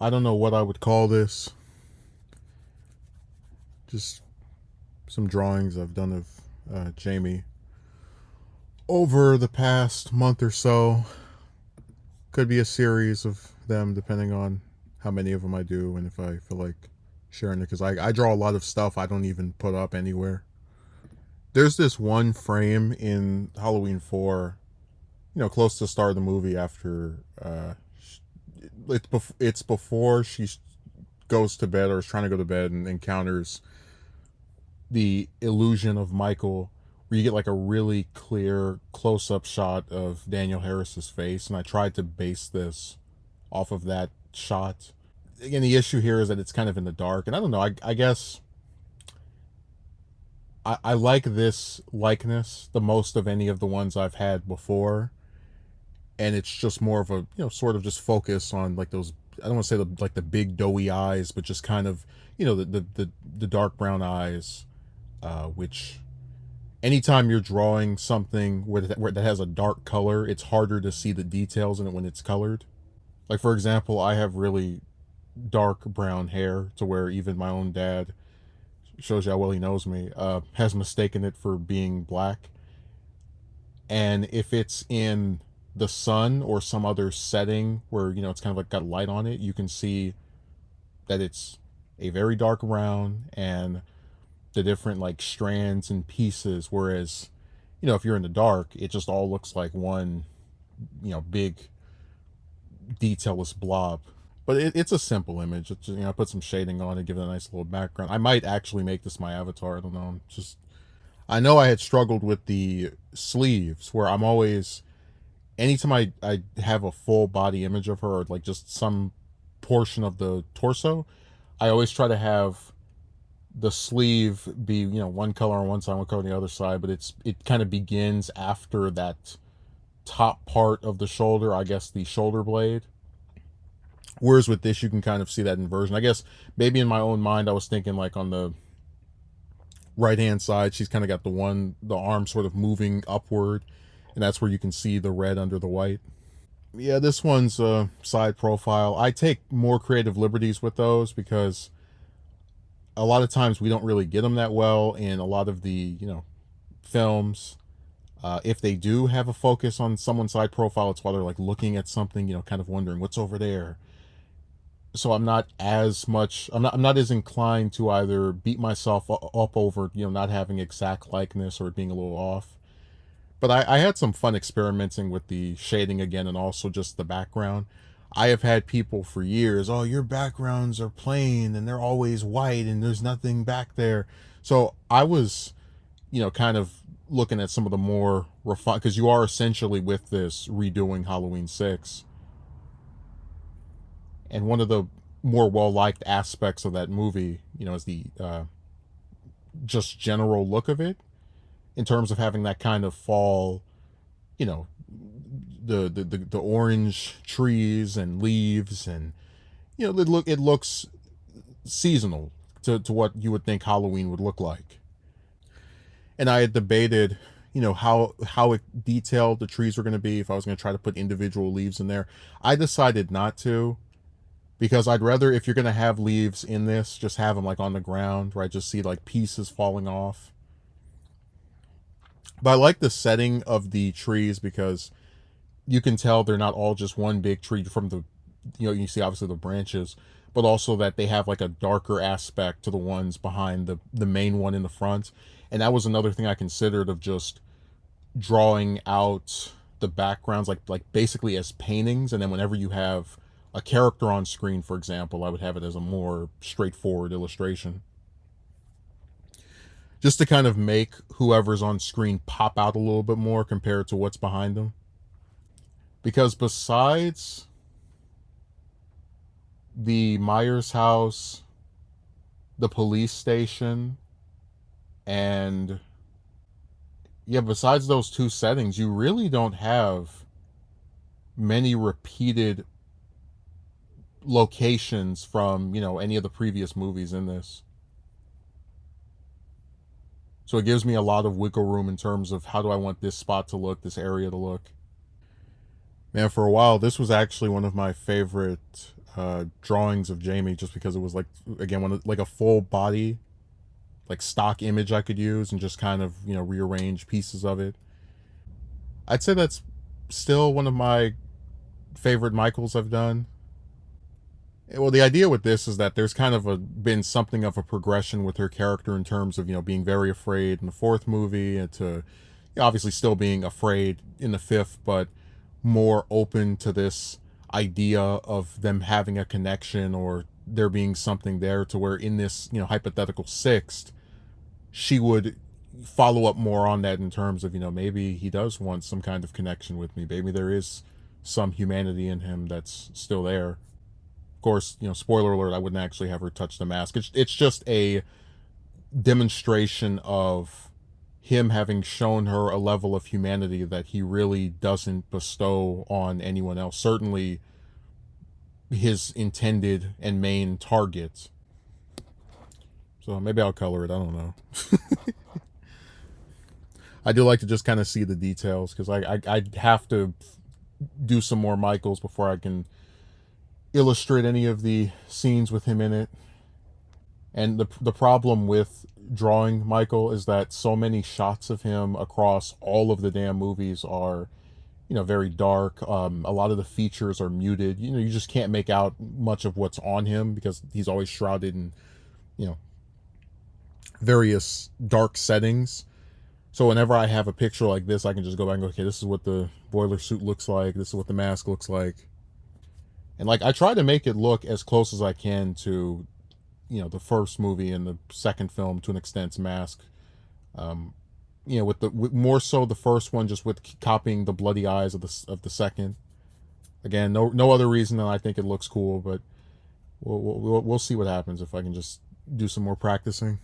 I don't know what I would call this. Just some drawings I've done of Jamie over the past month or so. Could be a series of them depending on how many of them I do and if I feel like sharing it. Because I draw a lot of stuff I don't even put up anywhere. There's this one frame in Halloween 4, close to the start of the movie after it's before she goes to bed or is trying to go to bed and encounters the illusion of Michael, where you get like a really clear close up shot of Daniel Harris's face. And I tried to base this off of that shot. Again, the issue here is that it's kind of in the dark. And I don't know, I guess I like this likeness the most of any of the ones I've had before. And it's just more of a, sort of just focus on like those, I don't want to say like the big doughy eyes, but just kind of, the dark brown eyes, which anytime you're drawing something where that has a dark color, it's harder to see the details in it when it's colored. Like, for example, I have really dark brown hair to where even my own dad, shows you how well he knows me, has mistaken it for being black. And if it's in the sun or some other setting where, it's kind of like got light on it, you can see that it's a very dark brown and the different like strands and pieces. Whereas, if you're in the dark, it just all looks like one, big detailless blob. But it's a simple image. It's just, I put some shading on it, give it a nice little background. I might actually make this my avatar. I don't know. Just I know I had struggled with the sleeves where I'm always anytime I have a full body image of her or like just some portion of the torso, I always try to have the sleeve be one color on one side, one color on the other side, but it kind of begins after that top part of the shoulder, I guess the shoulder blade. Whereas with this, you can kind of see that inversion. I guess maybe in my own mind, I was thinking like on the right hand side, she's kind of got the arm sort of moving upward, and that's where you can see the red under the white. Yeah, this one's a side profile. I take more creative liberties with those because a lot of times we don't really get them that well in a lot of the films. If they do have a focus on someone's side profile, it's while they're like looking at something, kind of wondering what's over there. So I'm not as inclined to either beat myself up over not having exact likeness or it being a little off. But I had some fun experimenting with the shading again and also just the background. I have had people for years, oh, your backgrounds are plain and they're always white and there's nothing back there. So I was, kind of looking at some of the more refined, because you are essentially with this redoing Halloween 6. And one of the more well liked aspects of that movie, is the just general look of it in terms of having that kind of fall, you know, the orange trees and leaves, and it looks seasonal to what you would think Halloween would look like. And I had debated, how detailed the trees were going to be, if I was going to try to put individual leaves in there. I decided not to, because I'd rather, if you're going to have leaves in this, just have them like on the ground, right? Just see like pieces falling off. But I like the setting of the trees because you can tell they're not all just one big tree from the, you see obviously the branches, but also that they have like a darker aspect to the ones behind the main one in the front. And that was another thing I considered, of just drawing out the backgrounds like basically as paintings, and then whenever you have a character on screen, for example, I would have it as a more straightforward illustration, just to kind of make whoever's on screen pop out a little bit more compared to what's behind them. Because besides the Myers house, the police station, and yeah, besides those two settings, you really don't have many repeated locations from, any of the previous movies in this. So it gives me a lot of wiggle room in terms of how do I want this spot to look, this area to look. Man, for a while, this was actually one of my favorite drawings of Jamie, just because it was like, again, like a full body, like stock image I could use and just kind of, rearrange pieces of it. I'd say that's still one of my favorite Michaels I've done. Well, the idea with this is that there's kind of been something of a progression with her character in terms of, being very afraid in the fourth movie, and to, obviously still being afraid in the fifth, but more open to this idea of them having a connection, or there being something there, to where in this, hypothetical sixth, she would follow up more on that in terms of, maybe he does want some kind of connection with me. Maybe there is some humanity in him that's still there. Of course, spoiler alert, I wouldn't actually have her touch the mask. It's just a demonstration of him having shown her a level of humanity that he really doesn't bestow on anyone else. Certainly his intended and main target. So maybe I'll color it. I don't know. I do like to just kind of see the details, because I have to do some more Michaels before I can illustrate any of the scenes with him in it. And the problem with drawing Michael is that so many shots of him across all of the damn movies are, very dark. A lot of the features are muted. You just can't make out much of what's on him, because he's always shrouded in, you know, various dark settings. So whenever I have a picture like this, I can just go back and go, okay, this is what the boiler suit looks like. This is what the mask looks like. And like, I try to make it look as close as I can to, the first movie and the second film, to an extent, mask. With more so the first one, just with copying the bloody eyes of the second. Again, no other reason than I think it looks cool, but we'll see what happens if I can just do some more practicing.